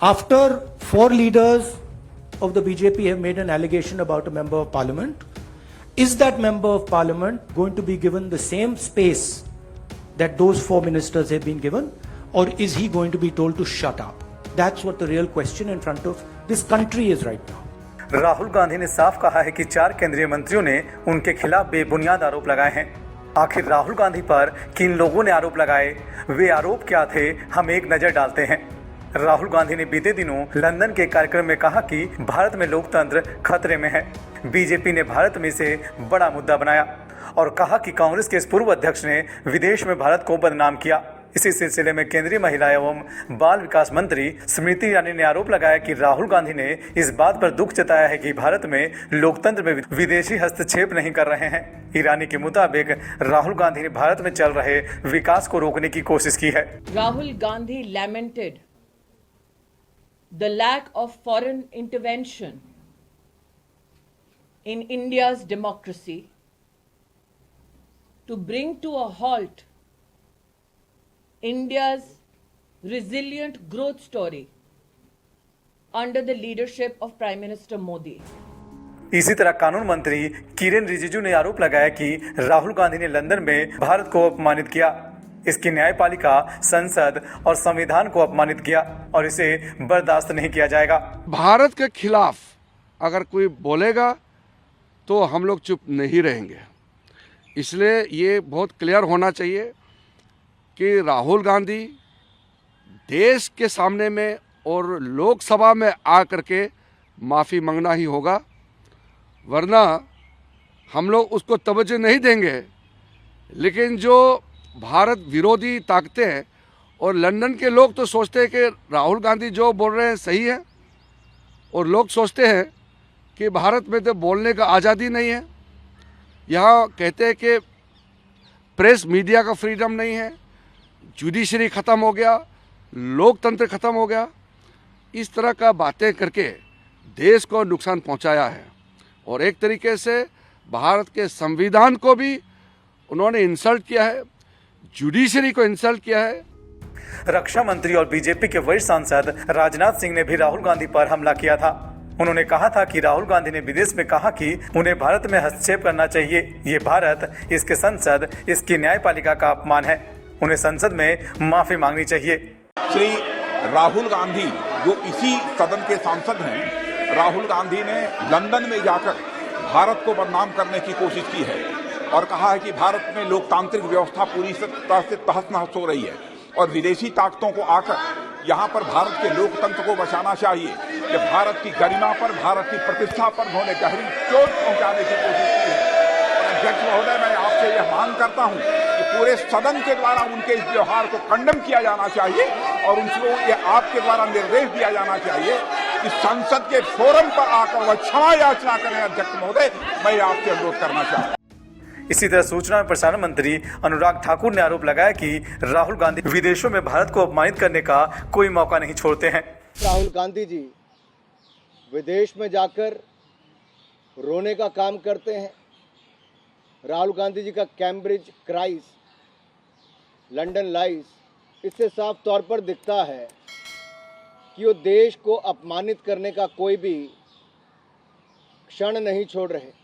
After four leaders of the BJP have made an allegation about a member of parliament, is that member of parliament going to be given the same space that those four ministers have been given, or is he going to be told to shut up? That's what the real question in front of this country is right now. Rahul Gandhi ने साफ कहा है कि 4 केंद्रीय मंत्रियों ने उनके खिलाफ बेबुनियाद आरोप लगाए हैं। आखिर राहुल गांधी पर किन लोगों ने आरोप लगाए, वे आरोप क्या थे, हम एक नजर डालते हैं। राहुल गांधी ने बीते दिनों लंदन के कार्यक्रम में कहा कि भारत में लोकतंत्र खतरे में है। बीजेपी ने भारत में इसे बड़ा मुद्दा बनाया और कहा कि कांग्रेस के इस पूर्व अध्यक्ष ने विदेश में भारत को बदनाम किया। इसी सिलसिले में केंद्रीय महिला एवं बाल विकास मंत्री स्मृति ईरानी ने आरोप लगाया कि राहुल गांधी ने इस बात पर दुख जताया है कि भारत में लोकतंत्र में विदेशी हस्तक्षेप नहीं कर रहे हैं। ईरानी के मुताबिक राहुल गांधी ने भारत में चल रहे विकास को रोकने की कोशिश की है। Rahul Gandhi lamented the lack of foreign intervention in India's democracy to bring to a halt India's resilient growth story under the leadership of Prime Minister Modi. इसी तरह कानून मंत्री किरेन रिजिजू ने आरोप लगाया कि राहुल गांधी ने लंदन में भारत को अपमानित किया, इसकी न्यायपालिका, संसद और संविधान को अपमानित किया और इसे बर्दाश्त नहीं किया जाएगा। भारत के खिलाफ अगर कोई बोलेगा तो हम लोग चुप नहीं रहेंगे। इसलिए ये बहुत क्लियर होना चाहिए कि राहुल गांधी देश के सामने में और लोकसभा में आ करके माफ़ी मांगना ही होगा, वरना हम लोग उसको तवज्जो नहीं देंगे। लेकिन जो भारत विरोधी ताकतें हैं और लंदन के लोग तो सोचते हैं कि राहुल गांधी जो बोल रहे हैं सही है, और लोग सोचते हैं कि भारत में तो बोलने का आज़ादी नहीं है। यहाँ कहते हैं कि प्रेस मीडिया का फ्रीडम नहीं है, जुडिशरी ख़त्म हो गया, लोकतंत्र ख़त्म हो गया। इस तरह का बातें करके देश को नुकसान पहुंचाया है और एक तरीके से भारत के संविधान को भी उन्होंने इंसल्ट किया है, जुडिशरी को इंसल्ट किया है। रक्षा मंत्री और बीजेपी के वरिष्ठ सांसद राजनाथ सिंह ने भी राहुल गांधी पर हमला किया था। उन्होंने कहा था कि राहुल गांधी ने विदेश में कहा कि उन्हें भारत में हस्तक्षेप करना चाहिए। ये भारत, इसके संसद, इसकी न्यायपालिका का अपमान है। उन्हें संसद में माफी मांगनी चाहिए। श्री राहुल गांधी जो इसी सदन के सांसद हैं, राहुल गांधी ने लंदन में जाकर भारत को बदनाम करने की कोशिश की है और कहा है कि भारत में लोकतांत्रिक व्यवस्था पूरी तरह से तहस-नहस हो रही है और विदेशी ताकतों को आकर यहाँ पर भारत के लोकतंत्र को बचाना चाहिए। कि भारत की गरिमा पर, भारत की प्रतिष्ठा पर उन्होंने गहरी चोट पहुंचाने की कोशिश की है। और अध्यक्ष महोदय, मैं आपसे यह मांग करता हूं कि पूरे सदन के द्वारा उनके इस व्यवहार को कंडम किया जाना चाहिए और उनको ये आपके द्वारा निर्देश दिया जाना चाहिए कि संसद के फोरम पर आकर वह क्षमा याचना करें। अध्यक्ष महोदय, मैं आपसे अनुरोध करना चाहता हूं। इसी तरह सूचना और प्रसारण मंत्री अनुराग ठाकुर ने आरोप लगाया कि राहुल गांधी विदेशों में भारत को अपमानित करने का कोई मौका नहीं छोड़ते हैं। राहुल गांधी जी विदेश में जाकर रोने का काम करते हैं। राहुल गांधी जी का कैम्ब्रिज क्राइस, लंदन लाइस, इससे साफ तौर पर दिखता है कि वो देश को अपमानित करने का कोई भी क्षण नहीं छोड़ रहे।